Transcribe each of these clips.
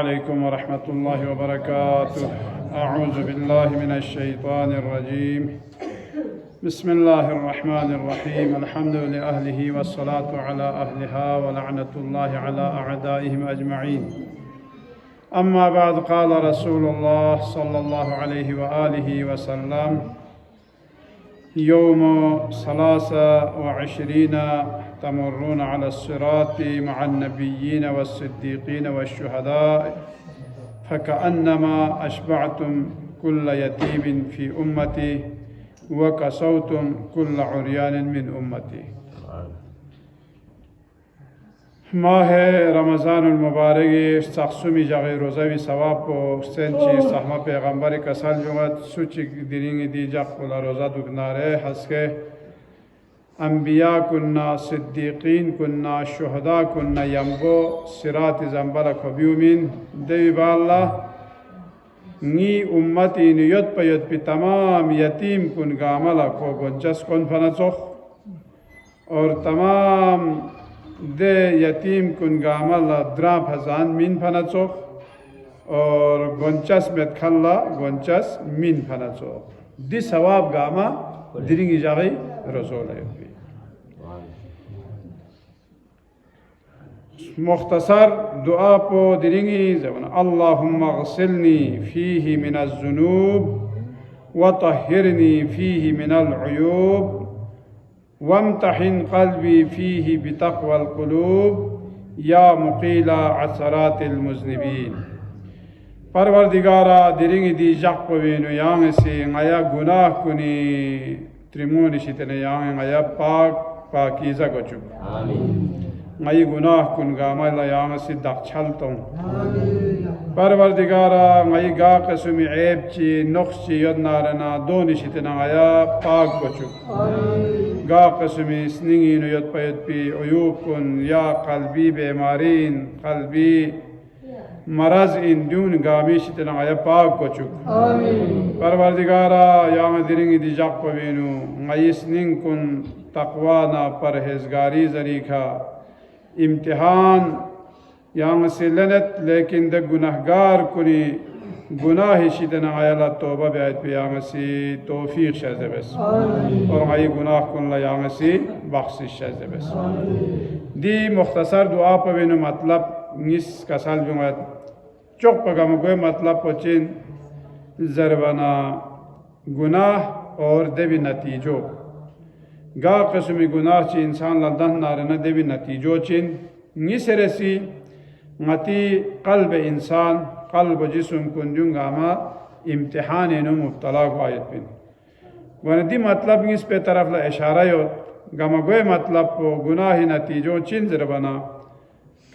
अलैकुम वरहमतुल्लाहि वबरकातुह। अऊज़ु बिल्लाहि मिनश्शैतानिर रजीम। बिस्मिल्लाहिर रहमानिर रहीम। अल्हम्दुलिल्लाहि अहलिही वस्सलातु अला अहलिहा व लअनतुल्लाहि अला अअदाइहिम अजमईन। अम्मा बाद क़ाल रसूलुल्लाह सल्लल्लाहु अलैहि व आलिहि वसल्लम यौम सलासा व इश्रीना तमुर्रून अला सिराती मअन नबिय्यीन व सिद्दीक़ीन व शुहदा फ़कअन्नमा अशबअतुम कुल्ल यतीमिन फ़ी उम्मती व कसौतुम कुल्ल उर्यानिन मिन उम्मती। माह रमज़ानुल मुबारक सख्सुमी जगह रोज़ावी सवाब को सेंची सहमा पैगंबर कसल जुमत सुची दिरिंग दी जखला रोज़ा दुगनारे हंसके अंबिया कुन्ना सिद्दीक़ीन कुन्ना शुहदा कुन्ना यम्बो सिरात ज़ंबल खबियुमिन देवी बाल्ला नी उम्मती नियत पयत पी तमाम यतीम कुन गामला को गुंजस कौन फनचोख और तमाम दे यतीम कुन गामला द्रा फजान मिन फनचोख और गुंचस में खल्ला गुंचस मिन फनचोख दि सवाब गामा दिरिंगी जागई रसूल है। मुख्तसर दुआ पो दिरिंगी जवन अल्लाहुम्मा ग़सिलनी फ़ीही मिनज़्ज़ुनूब व तहिरनी फ़ीही मिनल उयूब वम्तहिन क़ल्बी फ़ीही बितक़वल क़ुलूब या मुक़ीला असरातिल मुज़निबीन। परवरदिगारा दिरिंगी दी जक़ पवेनु यांग से ngaya गुनाह कुनी त्रिमोनि शितने यांग ngaya पाक पाकीज़ा गचु ngई गुनाह कुन गामला यांग से दक्षलतों परवरदिगारा ngई गा कसुमी ऐब ची नुक्स ची यद नारना दो निशितना ngaya पाक गचु गा कसुमी स्निंगी नु यद पयद पी उयूब कुन या कल्बी बेमारीन कल्बी मरज इन दून गामी शितना ngaya पाक गचु परवरदिगारा यांग दिरिंगी दी जक़ पवेनु ngई स्निंग कुन तक़वा ना परहेज़गारी ज़रीखा इम्तिहान यांग से लनत लेकिन द गुनाहगार कुनी गुनाह शिदना आयला तौबा बैत पे यांग से तौफीक शज़बस और आई गुनाह कुन ला यांग से बख्शिश शज़बस दी मुख्तसर दुआ पवेनु मतलब निस कसाल जुमत चौक पगम गोए मतलब पचिन ज़रबना गुनाह और देवी नतीजों गा कसमी गुनाह ची इंसान लदन नारना देवी नतीजो चिन निसरसी मती कल्ब इंसान कल्ब जिस्म कुंजुं गामा इम्तिहान नो मुब्तला को आयत पिन वनदी मतलब इस पे तरफ ला इशारा यो गामा गोए मतलब को गुनाह नतीजो चिन ज़रबना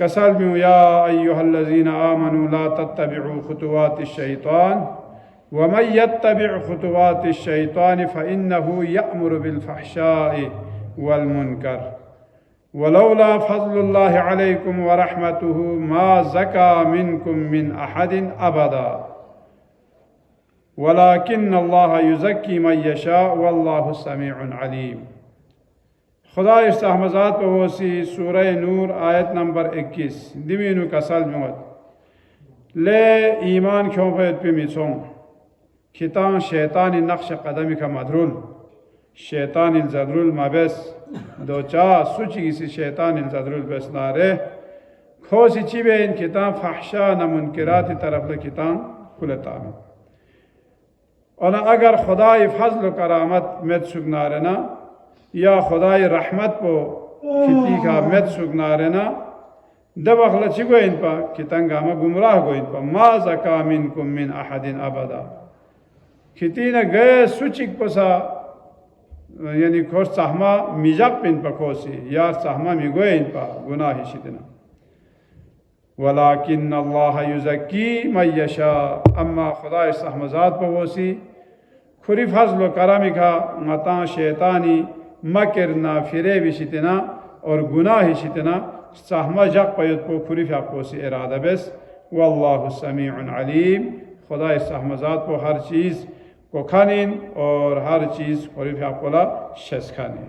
कसल बिउ या अय्युहल्लज़ीना आमनू ला तत्तबिउ खुतुवातिश शैतान वमन यत्तबिअ खुतुवातिश शैतान फ़इन्नहु यअमुरु बिलफ़हशाइ वल मुनकर वलौला फ़ज़्लुल्लाहि अलैकुम व रहमतुहु मा ज़का मिनकुम मिन अहदिन अबदा वलाकिन्नल्लाह युज़क्की मन यशा वल्लाहु समीउन अलीम। खुदा इस्ताहमज़ात पवोसी सूरह नूर आयत नंबर 21 दिमीनु कसल जुमत ले ईमान क्यों पैद पे मिसों खितान शैतान नक्श कदमी का मधरुल शैतान ज़दरुल मबस दो चा सुची किसी शैतान ज़दरुल बस नारे खोसी चिबे इन खितान फहशा न मुनकिरात तरफ ले खितान खुलता है और अगर खुदाई फजल करामत में सुगनारे ना या खुदाई रहमत पो खिती का में सुगनारे ना दब अखला चिगो इन पा खितान गामा गुमराह गो इन पा मा ज़का मिनकुम मिन अहदिन अबदा खितीना गए सुचिक पसा यानी खोस सहमा मिजाक पिन पकोसी यार सहमा मिगोए इन पा गुनाह शिदना वलाकिन्नल्लाह युज़क्की मन यशा अम्मा खुदा सहमज़ात पवोसी खुरी फज़ल करामी का मता शैतानी मकरना फिरे विशितना और गुनाह शितना सहमा जक पयत पो खुरी फापोसी इरादा बस वल्लाहु समीउन अलीम। खुदा सहमज़ात पो हर चीज़ को खानिन और हर चीज़ खुरीफापोला शस खाने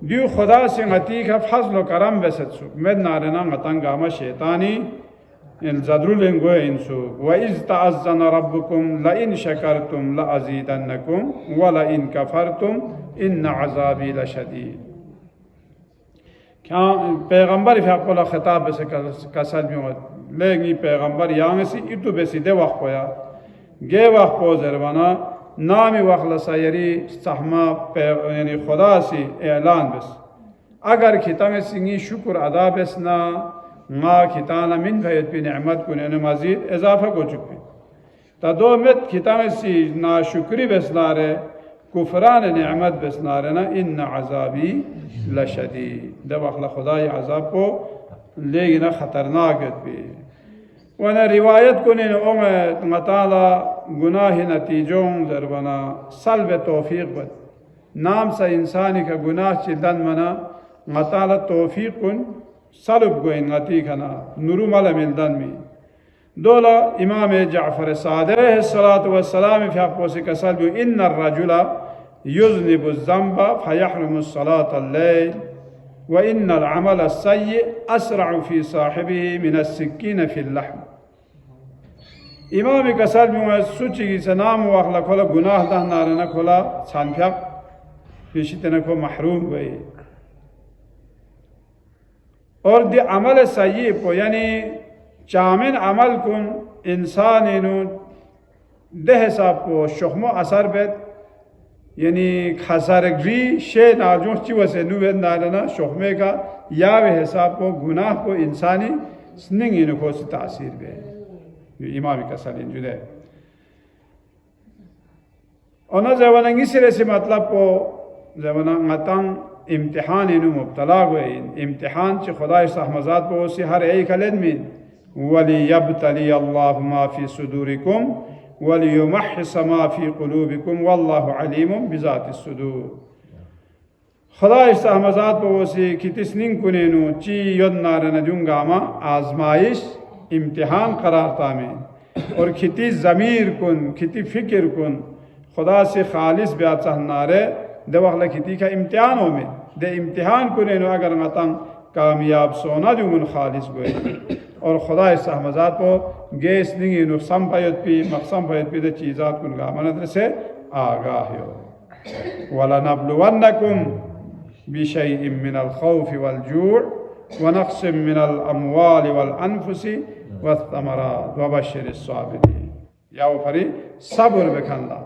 दियो खुदा से ngati ka fazlo karam besatsu med narena ngatanga ma shaitani इन ज़दरुलेंगो इंसु व इज़ तअज़्ज़न रब्बुकुम ला इन शकरतुम ला अज़ीदन्नकुम व ला इन कफरतुम इन्न अज़ाबी लशदीद। क्या पैगंबर फ़ाक़ुला ख़िताब से कसल भी लेंगी पैगंबर यहाँ से इतु बेसिदे वक्त पोया गे वक्त पो ज़रवाना नामी वक्त लसायरी सहमा यानी खुदा से ऐलान बस अगर खिता में सिंगी शुक्र अदा बस ना माँ खिताना मिन भयत भी नेमत को ने मज़ीद इजाफा को चुके तदो मत खिता में सी ना शुक्री बस ना रे कुफरान नेमत बस ना रे ना इन अज़ाबी लशदीद दब अखला खुदा ये अज़ाब को लेगी ना ख़तरनाक भी वना रिवायत को ने मताला गुनाह नतीजों ज़रबना सल्ब तौफीक बद नाम सा इंसानी का गुनाह चिदन मना मताला तौफीक कुन सलब गोइन नती खना नुरू माला मिलदन में दोला इमाम जाफ़र सादिक़ अलैहिस्सलातु वस्सलाम फ़ियाक़ो से कसल भी इन्न अर्रजुला युज़निबु ज़ंबा फ़यहरुमु स्सलाता अल-लैल व इन्नल अमल अस्सय्यि अस्रअु फ़ी साहिबिही मिन अस्सिक्कीन फ़िल लहम। इमाम कसल भी सुची की सनाम वाखला खोला गुनाह दा नारना खोला छानफ्या फिशितने को महरूम हुए और दि अमल सही को यानी चामिन अमल कुन इंसान इनु देह साब को शुखमो असर बेद यानी खसारगी शे नाजों चिवसे नुवेद नारना शुखमे का या वे हिसाब को गुनाह को इंसानी स्निंग इनु को तासीर बे इमाम का सलीन जुदे और न जवानंगी सिरे से मतलब को जवाना मतंग इम्तिहान इनु मुब्तला गए इम्तिहान च खुदा सहमजात को से हर एक अलदमिन वली यब्तली अल्लाहु मा फी सुदूरिकुम वली युमहिस मा फी कुलूबिकुम वल्लाहु अलीमुम बिज़ातिस सुदूर। खुदा सहमजात को से कितस्निंग कुनेनु ची यदनारन जुंगामा आजमाइश इम्तिहान करार तामे और खिती ज़मीर कुन खिती फ़िक्र कुन खुदा से खालिस ब्यात सहनारे दे वखला खिती का इम्तिहान हो में दे इम्तिहान कुने नो अगर मतंग कामयाब सोना जुमन खालिस गोए और खुदा सहमजात को गेस निंगी नो संपयत पी मक़सम पयत पी दे चीज़ात कुन गामनत से आगाह हो वला नब्लुवन्नकुम बिशैइन मिनल खौफ़ि वल जूअ व नक़्सिम मिनल अम्वालि वल अनफुसि वस्समरात व बश्शिरिस साबिरीन। या वो फरी सब्र बेखंदा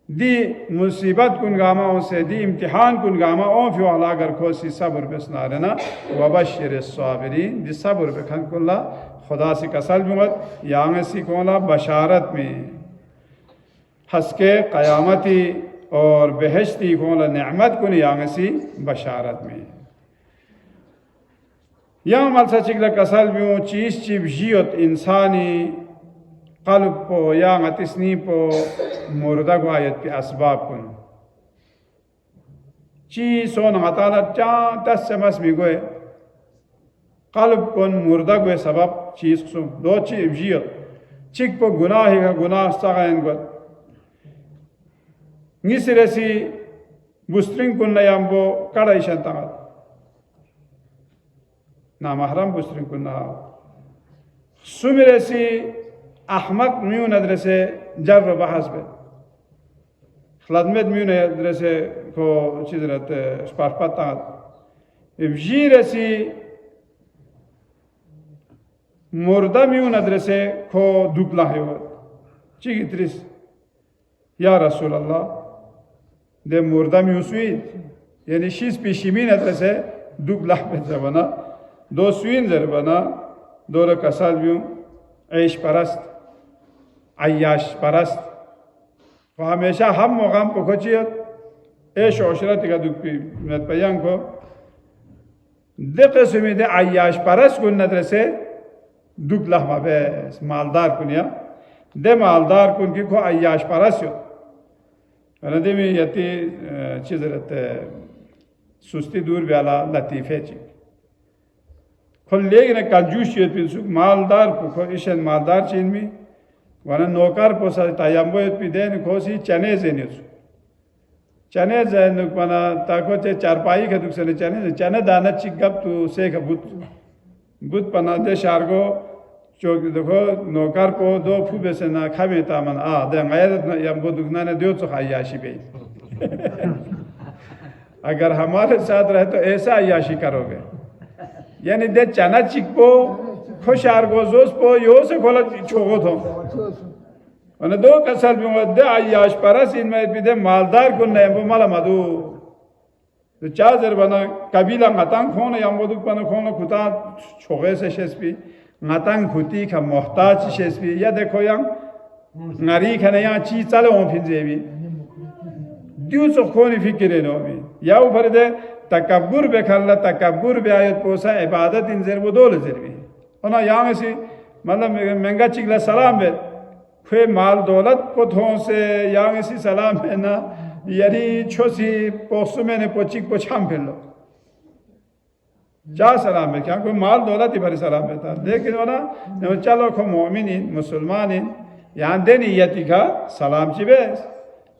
दी मुसीबत कुन गामा से दी इम्तिहान कुन गामा ओ फी वाला अगर कोसी सब्र बेसना रहना व बश्शिरिस साबिरीन दी सब्र बेखन कुल्ला खुदा से कसल मुमत यांग सी कोला बशारत में हंसके क़यामती और बेहश्ती कोला नेमत कुन यांग सी बशारत में या मलसा चिकला कसल भी चीज़ चिब जियत इंसानी कल्ब को या गतिस्नी को मुर्दा गुआयत के असबाब कुन ची सोन गताला चा तस समस भी गोए कल्ब कुन मुर्दा गुए सबब चीज़ सुन दो चिब जियत चिक को गुनाह का गुनाह सगायन गत निसिरेसी बुस्त्रिंग कुन नयाम्बो कड़ा इशंतागत ना महरम बुस्त्रिंग कुन ना सुमिरेसी अहमक म्यू नदरसे जर बहस बे खलदमेद म्यू नदरसे को चीज़ रहते स्पार्पता इब्जीरेसी मुर्दा म्यू नदरसे को दुबला है वो चीज़ इतरिस या रसूल अल्लाह दे मुर्दा म्यू सुई यानी शीज़ पिशिमी नदरसे दुबला में जबना दो सुईन जरबना दो रकसाल म्यू ऐश परस्त अय्याश परस्त वो हमेशा हम मुकाम को खोचियत ऐश औशरत का दुख पी मत पयांग को देखते सुमी दे अय्याश परस्त कुन नदर से दुख लहमा बे मालदार कुनिया दे मालदार कुन की को अय्याश परस्त यो वरना में यती चीज़ रहते सुस्ती दूर वाला लतीफ़े ची खुल लेकिन कंजूस ये पिलसुक मालदार को इशन मालदार चीन में वरना नौकर पोसा तायम्बो ये पिदेन खोसी चने जेनिस चने जेन बना ताको चे चारपाई के दुख से चने दाना चिगप तो से का बुत पना दे शारगो चौक देखो नौकर को दो फूबे से ना खामे तामन दे गैरत ना या बुदुगना ने दियो तो अय्याशी पे अगर हमारे साथ रहे तो ऐसा अय्याशी करोगे यानी दे चना चिकपो खुशार गोजोस पो यो से खोला छोगो थो और दो कसल भी दे अय्याश परस इनमें भी दे मालदार को ने वो माला मधु तो चार्जर बना कबीला मतंग खोन या बुदुग बना खोन खुदा छोगे से शेस्पी मतंग खुती का मोहताज शेस्पी या देखो yang ngari khana yang chi chalo on finjebi diu so khoni fikire no bi ya ऊपर दे तकब्बुर बे खल्ला तकब्बुर बे आयत पोसा इबादत इन जर वो दोल जरबी ओना yang से मतलब महंगा चिगला सलाम बे खे माल दौलत पोथों से yang से सलाम है ना यदि छोसी पोसु में ने पोचिक पोछाम फेलो जा सलाम है क्या कोई माल दौलत ही भरी सलाम है था लेकिन वो ना चलो खो मोमिन मुसलमान यहाँ दे नियति का सलाम चिबे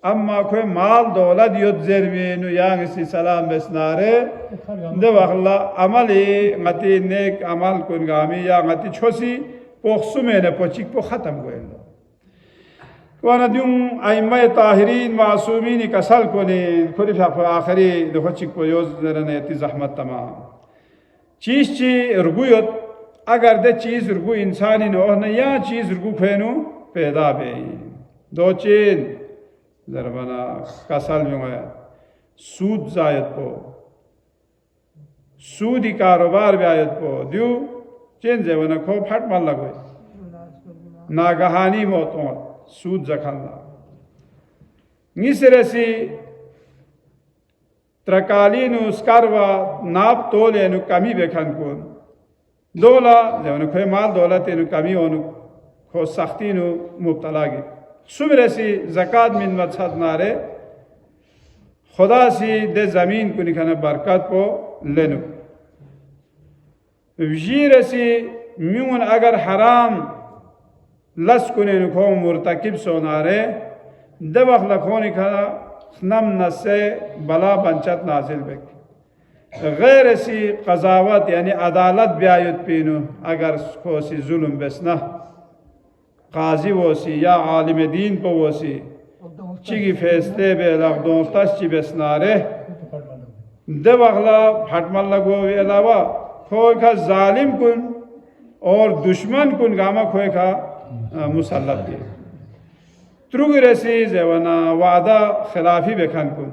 अम्मा कोई माल दौलत युद्ध ज़ेरवी नु यहाँ इसी सलाम बेसनारे दे वक़्ला अमली गति नेक अमल कुनगामी या गति छोसी पोक्सु में ने पोचिक पो ख़त्म हुए लो वाना दूँ आइम्मा ताहिरीन मासूमीन कसल कोने खुद फिर आखिरी देखो चिक पो योज़ ज़रने इतनी ज़हमत तमाम चीज़ रुगुयत अगर दे चीज़ रुगु इंसानी नो न या चीज़ रुगु खेनु पैदा बे दो चीज़ ज़रबना कसल में गया सूद जायत पो सूदी कारोबार भी आयत पो दियो चेंज है वना खो फट मार लगो नागहानी मौतों सूद जखना निसरसी त्रकालीन उसकारवा नाप तोले नु कमी बेखन कोन दोला जवन खोय माल दौलत नु कमी ओनु खो सख्ती नु मुब्तला गे सुमरसी ज़कात मिन मछद नारे खुदा सी दे ज़मीन को निखने बरकत पो लेनु विजीरसी म्यून अगर हराम लस कुने नु खो मुर्तकिब सोनारे दे वक्त लखोनी खना नम नसे बला बंचत नाजिल बेक गैर सी कज़ावत यानी अदालत ब्यायुत पीनु अगर कोसी जुल्म बेसना काजी वोसी या आलिम दीन पो वोसी चिगी फैसले बे लगदों तस ची बेसनारे दे वगला फटमल लगो वे अलावा खोए का जालिम कुन और दुश्मन कुन गामा खोए का मुसल्लत भी त्रुगी रसी जवना वादा खिलाफी बेखन कुन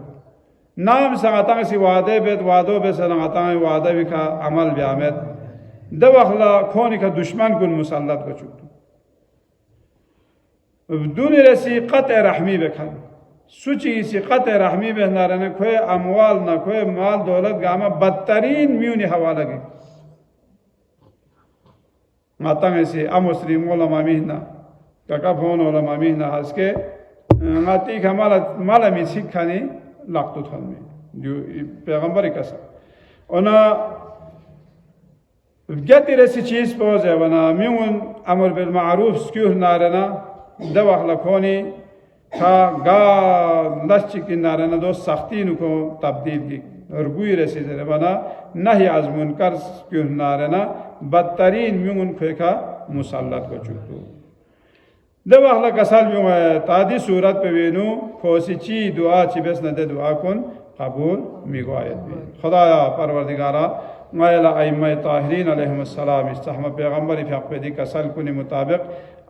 नाम संगतांग सी वादे बेत वादो बे संगतांग वादा भी का अमल ब्यामत दवखला खोनी का दुश्मन कुन मुसल्लत को चुक दूनी रसी क़त रहमी बेखन सुची सी क़त रहमी बेहनारे न खोए अमवाल न खोए माल दौलत गामा बदतरीन म्यूनी हवाला की मातांग सी अमुस्लिम मोला मामीना काका फोन वाला मामी ना हंस के माती का माला मिसिक खानी लागतो थाल में जो पैगंबर का ओना क्या तेरे से चीज़ पहुँच है वना म्यून अमर बिल मारूफ स्क्यूर नारना दवा लखोनी था गा लश्ची की नारना दो सख्ती नुको तब्दील की और गुई रसी जरे वना नहीं आज़मून कर स्क्यूर नारना बदतरीन म्यून फेंका मुसल्लत को चुकतो दवा हला कसाल भी है तादी सूरत पे वेनु खोसी ची दुआ ची बस न दे दुआ कुन कबूल मिगवायत भी खुदाया परवरदिगारा मायला अइम्मा ताहिरीन अलैहिस्सलाम इस्तहम पैगंबर फक पे दी कसल कुनि मुताबिक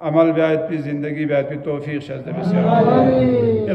अमल ब्यायत की ज़िंदगी ब्यायत की तौफीक शज़्द बस आमीन।